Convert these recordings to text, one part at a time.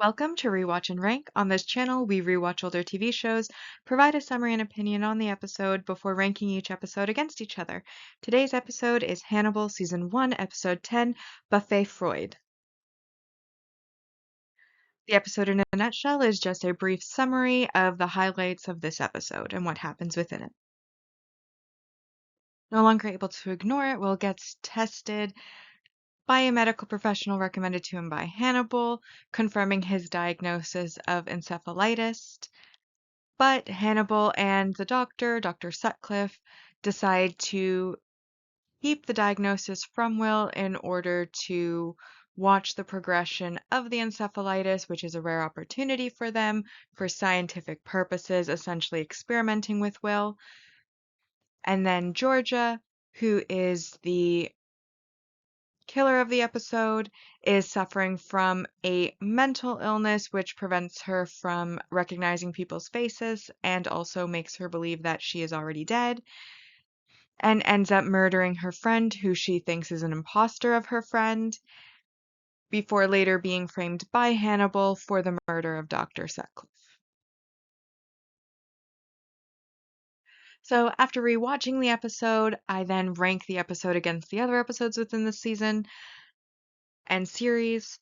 Welcome to Rewatch and Rank. On this channel, we rewatch older TV shows, provide a summary and opinion on the episode before ranking each episode against each other. Today's episode is Hannibal Season 1, Episode 10, Buffet Freud. The episode in a nutshell is just a brief summary of the highlights of this episode and what happens within it. No longer able to ignore it, Will gets tested by a medical professional recommended to him by Hannibal, confirming his diagnosis of encephalitis. But Hannibal and the doctor, Dr. Sutcliffe, decide to keep the diagnosis from Will in order to watch the progression of the encephalitis, which is a rare opportunity for them for scientific purposes, essentially experimenting with Will. And then Georgia, who is the killer of the episode, is suffering from a mental illness which prevents her from recognizing people's faces and also makes her believe that she is already dead, and ends up murdering her friend, who she thinks is an imposter of her friend, before later being framed by Hannibal for the murder of Dr. Sutcliffe. So after rewatching the episode, I then rank the episode against the other episodes within the season and series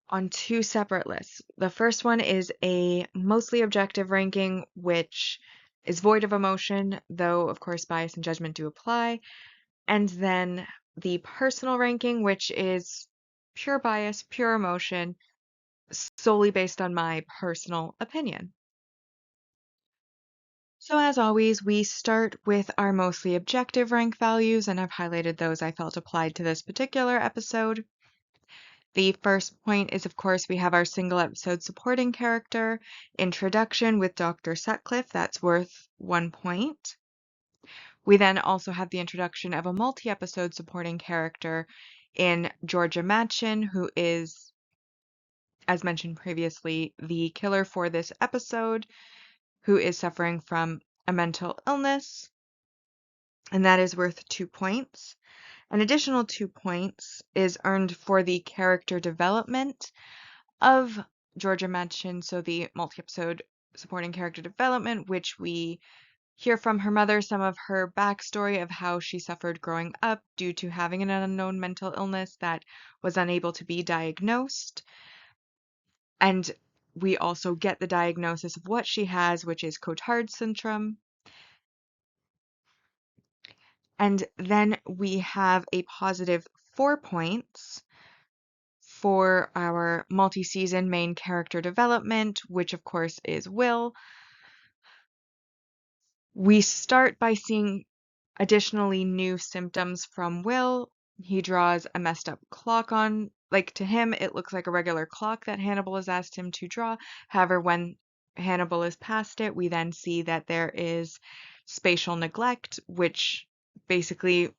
on two separate lists. The first one is a mostly objective ranking, which is void of emotion, though of course bias and judgment do apply. And then the personal ranking, which is pure bias, pure emotion, solely based on my personal opinion. So as always, we start with our mostly objective rank values, and I've highlighted those I felt applied to this particular episode. The first point is, of course, we have our single episode supporting character introduction with Dr. Sutcliffe. That's worth 1 point. We then also have the introduction of a multi-episode supporting character in Georgia Matchin, who is, as mentioned previously, the killer for this episode, who is suffering from a mental illness, and that is worth 2 points. An additional 2 points is earned for the character development of Georgia Matchin, so the multi-episode supporting character development, which we hear from her mother some of her backstory of how she suffered growing up due to having an unknown mental illness that was unable to be diagnosed. And we also get the diagnosis of what she has, which is Cotard syndrome. And then we have a positive 4 points for our multi-season main character development, which of course is Will. We start by seeing additionally new symptoms from Will. He draws a messed up clock on, like to him, it looks like a regular clock that Hannibal has asked him to draw. However, when Hannibal is past it, we then see that there is spatial neglect, which basically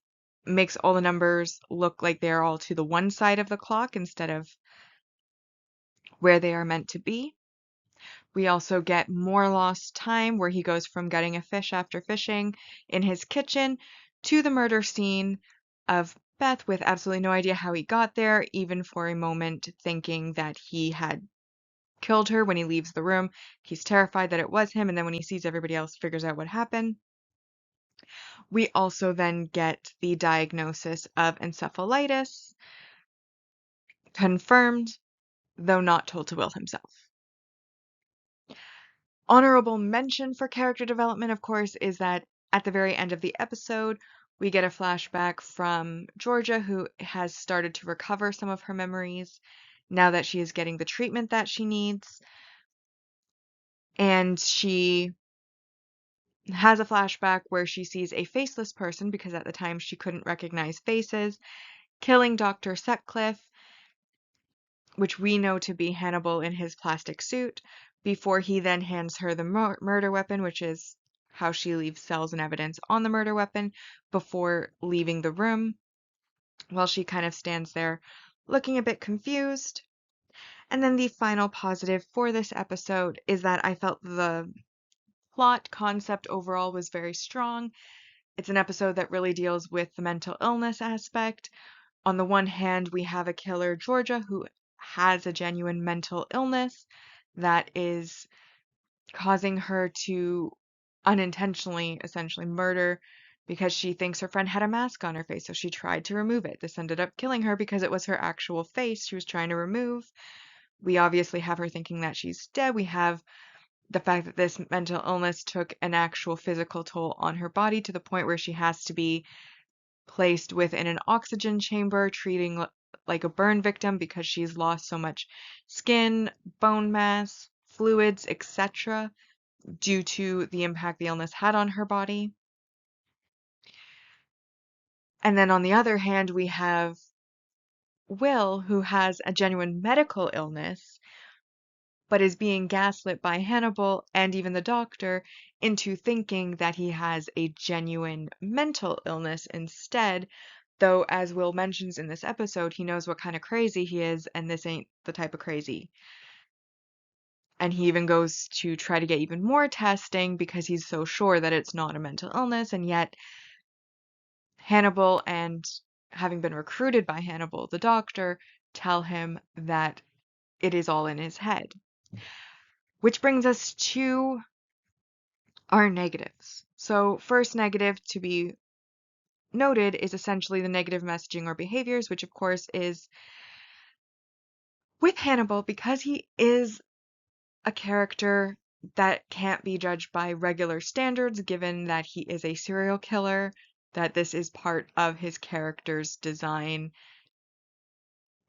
makes all the numbers look like they're all to the one side of the clock instead of where they are meant to be. We also get more lost time, where he goes from gutting a fish after fishing in his kitchen to the murder scene of Beth with absolutely no idea how he got there, even for a moment thinking that he had killed her when he leaves the room. He's terrified that it was him, and then when he sees everybody else, figures out what happened. We also then get the diagnosis of encephalitis, confirmed, though not told to Will himself. Honorable mention for character development, of course, is that at the very end of the episode, we get a flashback from Georgia, who has started to recover some of her memories now that she is getting the treatment that she needs. And she has a flashback where she sees a faceless person, because at the time she couldn't recognize faces, killing Dr. Sutcliffe, which we know to be Hannibal in his plastic suit, before he then hands her the murder weapon, which is how she leaves cells and evidence on the murder weapon before leaving the room, while she kind of stands there looking a bit confused. And then the final positive for this episode is that I felt the plot concept overall was very strong. It's an episode that really deals with the mental illness aspect. On the one hand, we have a killer, Georgia, who has a genuine mental illness that is causing her to unintentionally essentially murder because she thinks her friend had a mask on her face, so she tried to remove it. This ended up killing her because it was her actual face she was trying to remove. We obviously have her thinking that she's dead. We have the fact that this mental illness took an actual physical toll on her body to the point where she has to be placed within an oxygen chamber, treating like a burn victim because she's lost so much skin, bone mass, fluids, etc., due to the impact the illness had on her body. And then on the other hand, we have Will, who has a genuine medical illness, but is being gaslit by Hannibal and even the doctor into thinking that he has a genuine mental illness instead. Though, as Will mentions in this episode, he knows what kind of crazy he is, and this ain't the type of crazy. And he even goes to try to get even more testing because he's so sure that it's not a mental illness, and yet Hannibal, and having been recruited by Hannibal, the doctor, tell him that it is all in his head. Which brings us to our negatives. So, first negative to be noted is essentially the negative messaging or behaviors, which of course is with Hannibal because he is a character that can't be judged by regular standards, given that he is a serial killer, that this is part of his character's design.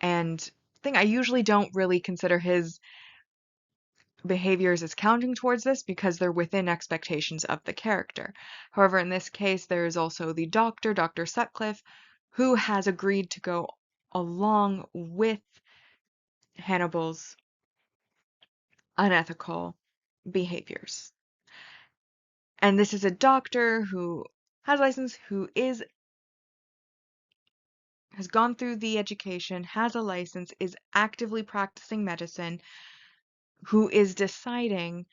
And I usually don't really consider his behaviors as counting towards this because they're within expectations of the character. However, in this case, there is also the doctor, Dr. Sutcliffe, who has agreed to go along with Hannibal's unethical behaviors. And this is a doctor who has a license, who has gone through the education, has a license, is actively practicing medicine, who is deciding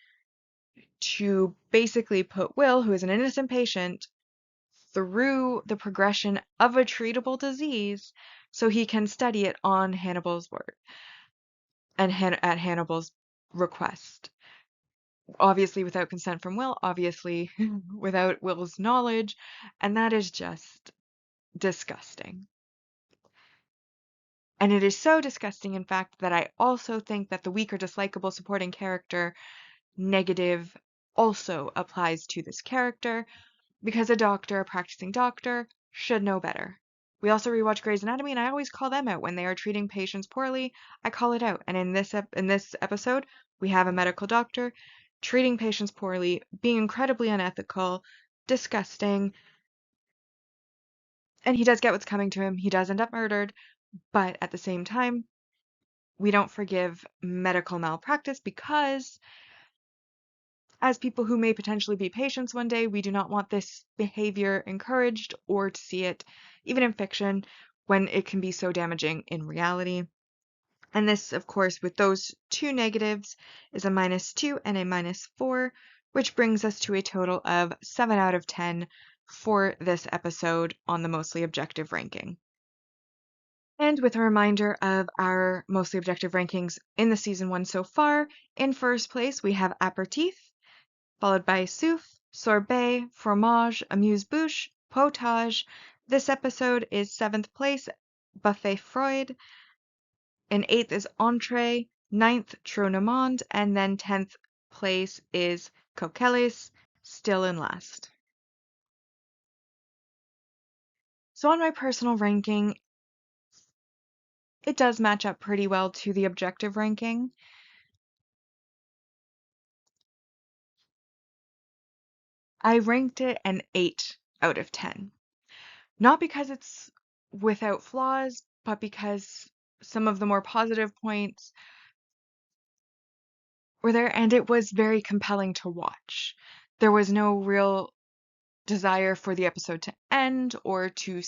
to basically put Will, who is an innocent patient, through the progression of a treatable disease so he can study it on Hannibal's word and at Hannibal's request. Obviously without consent from Will, obviously without Will's knowledge, and that is just disgusting. And it is so disgusting, in fact, that I also think that the weak or dislikable supporting character negative also applies to this character, because a doctor, a practicing doctor, should know better. We also rewatch Grey's Anatomy, and I always call them out when they are treating patients poorly. I call it out, and in this episode, we have a medical doctor treating patients poorly, being incredibly unethical, disgusting, and he does get what's coming to him. He does end up murdered, but at the same time, we don't forgive medical malpractice because, as people who may potentially be patients one day, we do not want this behavior encouraged or to see it, even in fiction, when it can be so damaging in reality. And this, of course, with those two negatives, is a -2 and a -4, which brings us to a total of 7 out of 10 for this episode on the Mostly Objective ranking. And with a reminder of our Mostly Objective rankings in the season 1 so far, in first place we have Aperitif, followed by souffle, sorbet, fromage, amuse-bouche, potage. This episode is 7th place, buffet Freud. In 8th is entree, 9th Tronomond, and then 10th place is Coqueles, still in last. So on my personal ranking, it does match up pretty well to the objective ranking. I ranked it an 8 out of 10. Not because it's without flaws, but because some of the more positive points were there, and it was very compelling to watch. There was no real desire for the episode to end or to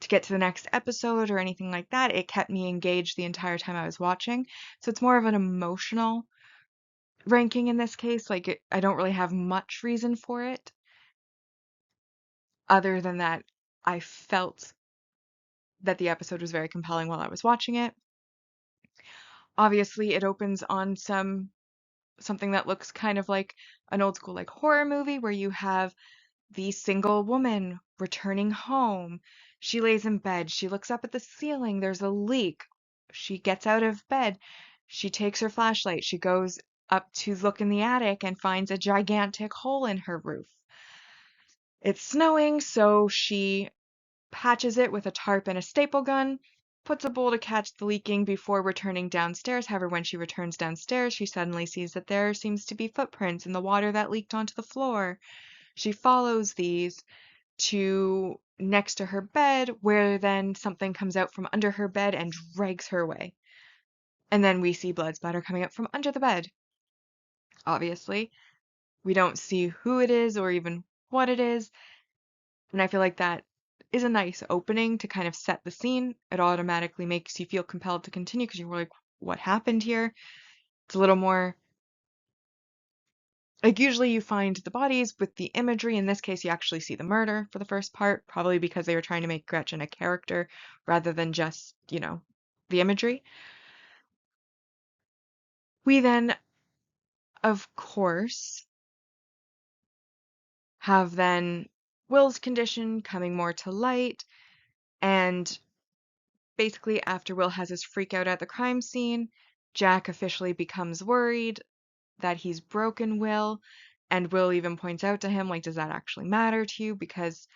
get to the next episode or anything like that. It kept me engaged the entire time I was watching. So it's more of an emotional ranking in this case. I don't really have much reason for it other than that I felt that the episode was very compelling while I was watching it. Obviously, it opens on something that looks kind of like an old school like horror movie where you have the single woman returning home. She lays in bed. She looks up at the ceiling. There's a leak. She gets out of bed. She takes her flashlight. She goes up to look in the attic and finds a gigantic hole in her roof. It's snowing, so she patches it with a tarp and a staple gun, puts a bowl to catch the leaking before returning downstairs. However, when she returns downstairs, she suddenly sees that there seems to be footprints in the water that leaked onto the floor. She follows these to next to her bed, where then something comes out from under her bed and drags her away. And then we see blood splatter coming up from under the bed. Obviously, we don't see who it is or even what it is. And I feel like that is a nice opening to kind of set the scene. It automatically makes you feel compelled to continue because you're like, what happened here? It's a little more like usually you find the bodies with the imagery. In this case, you actually see the murder for the first part, probably because they were trying to make Gretchen a character rather than just, the imagery. We then, of course, have then Will's condition coming more to light, and basically after Will has his freak out at the crime scene, Jack officially becomes worried that he's broken Will, and Will even points out to him, like, does that actually matter to you? Because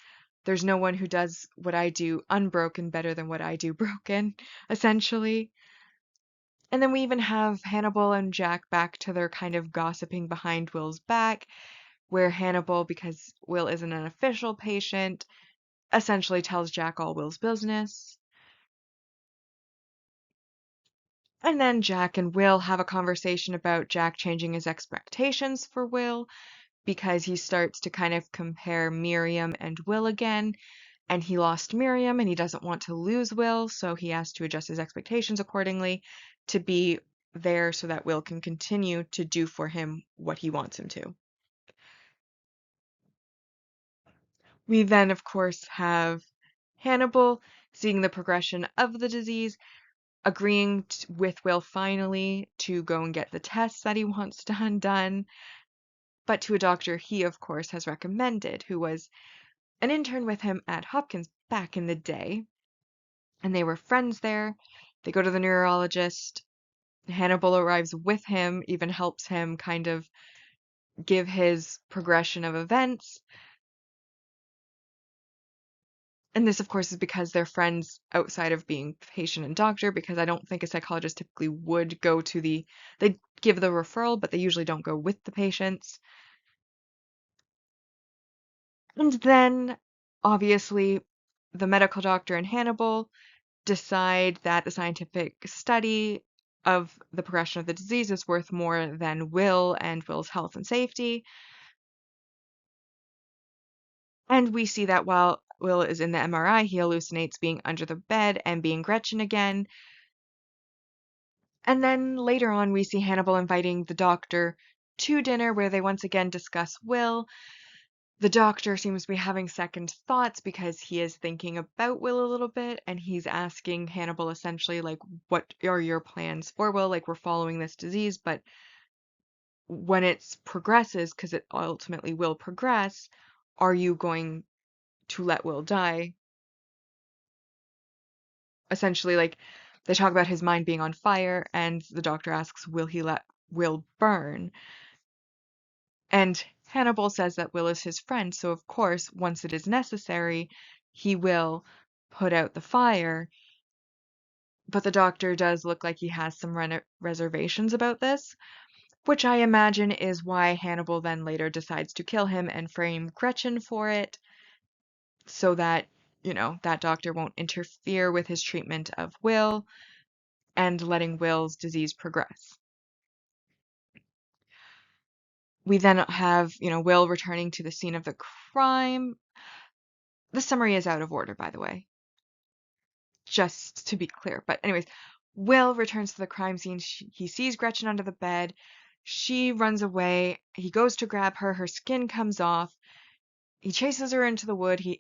there's no one who does what I do unbroken better than what I do broken, essentially. And then we even have Hannibal and Jack back to their kind of gossiping behind Will's back, where Hannibal, because Will isn't an official patient, essentially tells Jack all Will's business. And then Jack and Will have a conversation about Jack changing his expectations for Will because he starts to kind of compare Miriam and Will again. And he lost Miriam and he doesn't want to lose Will, so he has to adjust his expectations accordingly to be there so that Will can continue to do for him what he wants him to. We then, of course, have Hannibal seeing the progression of the disease, agreeing with Will finally to go and get the tests that he wants done, but to a doctor he, of course, has recommended, who was an intern with him at Hopkins back in the day, and they were friends there. They go to the neurologist. Hannibal arrives with him, even helps him kind of give his progression of events. And this, of course, is because they're friends outside of being patient and doctor, because I don't think a psychologist typically would go to they give the referral, but they usually don't go with the patients. And then, obviously, the medical doctor and Hannibal decide that the scientific study of the progression of the disease is worth more than Will and Will's health and safety. And we see that while Will is in the MRI, he hallucinates being under the bed and being Gretchen again. And then later on, we see Hannibal inviting the doctor to dinner where they once again discuss Will. The doctor seems to be having second thoughts because he is thinking about Will a little bit, and he's asking Hannibal essentially, like, what are your plans for Will? Like, we're following this disease, but when it progresses, because it ultimately will progress, are you going to let Will die? Essentially, like, they talk about his mind being on fire, and the doctor asks, will he let Will burn? And Hannibal says that Will is his friend, so of course, once it is necessary, he will put out the fire. But the doctor does look like he has some reservations about this, which I imagine is why Hannibal then later decides to kill him and frame Gretchen for it, so that, that doctor won't interfere with his treatment of Will and letting Will's disease progress. We then have, Will returning to the scene of the crime. The summary is out of order, by the way, just to be clear. But anyways, Will returns to the crime scene. He sees Gretchen under the bed. She runs away. He goes to grab her. Her skin comes off. He chases her into the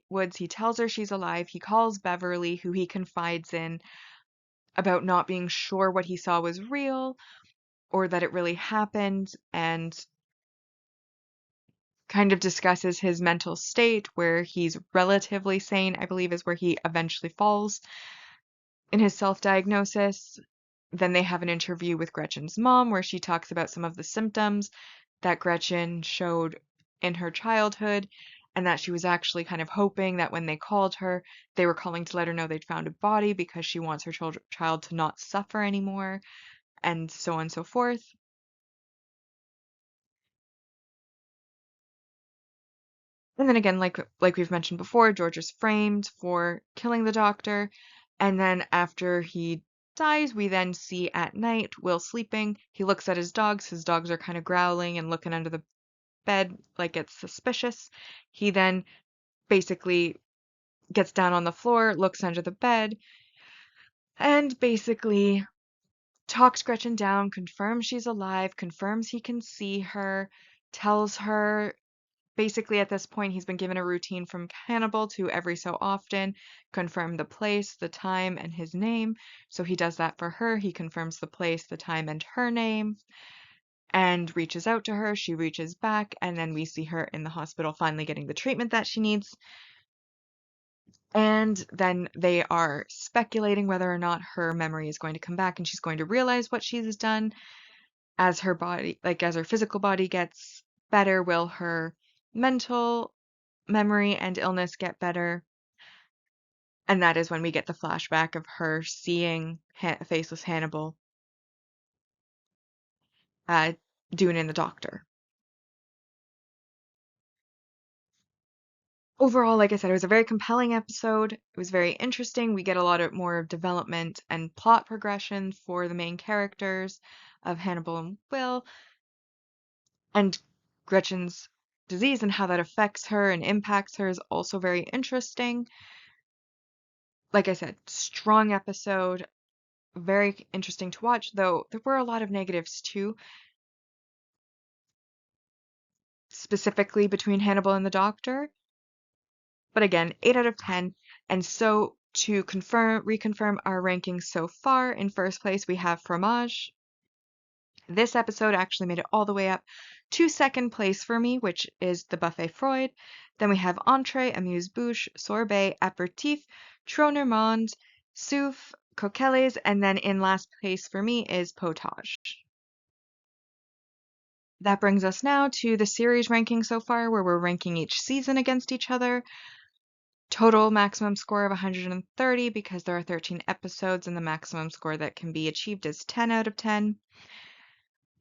woods. He tells her she's alive. He calls Beverly, who he confides in. about not being sure what he saw was real or that it really happened, and kind of discusses his mental state where he's relatively sane, I believe is where he eventually falls in his self-diagnosis. Then they have an interview with Gretchen's mom where she talks about some of the symptoms that Gretchen showed in her childhood, and that she was actually kind of hoping that when they called her, they were calling to let her know they'd found a body because she wants her child to not suffer anymore, and so on and so forth. And then again, like we've mentioned before, George is framed for killing the doctor, and then after he dies, we then see at night Will sleeping. He looks at his dogs. His dogs are kind of growling and looking under the bed like it's suspicious. He then basically gets down on the floor, looks under the bed, and basically talks Gretchen down, confirms she's alive, confirms he can see her, tells her basically at this point he's been given a routine from Hannibal to every so often confirm the place, the time, and his name. So he does that for her. He confirms the place, the time, and her name, and reaches out to her. She reaches back, and then we see her in the hospital finally getting the treatment that she needs. And then they are speculating whether or not her memory is going to come back and she's going to realize what she's done as her body, like as her physical body gets better, will her mental memory and illness get better? And that is when we get the flashback of her seeing Faceless Hannibal uh, doing in the doctor. Overall, like I said, it was a very compelling episode. It was very interesting. We get a lot of more development and plot progression for the main characters of Hannibal and Will, and Gretchen's disease and how that affects her and impacts her is also very interesting. Like I said, strong episode, very interesting to watch, though there were a lot of negatives too, specifically between Hannibal and the Doctor. But again, 8 out of 10. And so to reconfirm our rankings so far, in first place we have Fromage. This episode actually made it all the way up to second place for me, which is the Buffet Freud. Then we have Entree, Amuse-Bouche, Sorbet, Aperitif, Tronormand, Souffle, Coquelles, and then in last place for me is Potage. That brings us now to the series ranking so far, where we're ranking each season against each other. Total maximum score of 130 because there are 13 episodes, and the maximum score that can be achieved is 10 out of 10.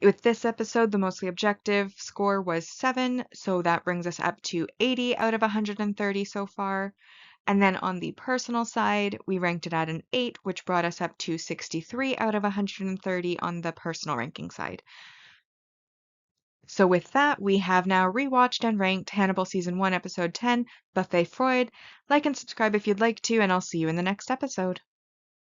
With this episode, the mostly objective score was 7, so that brings us up to 80 out of 130 so far. And then on the personal side, we ranked it at an 8, which brought us up to 63 out of 130 on the personal ranking side. So with that, we have now rewatched and ranked Hannibal Season 1, Episode 10, Buffet Freud. Like and subscribe if you'd like to, and I'll see you in the next episode.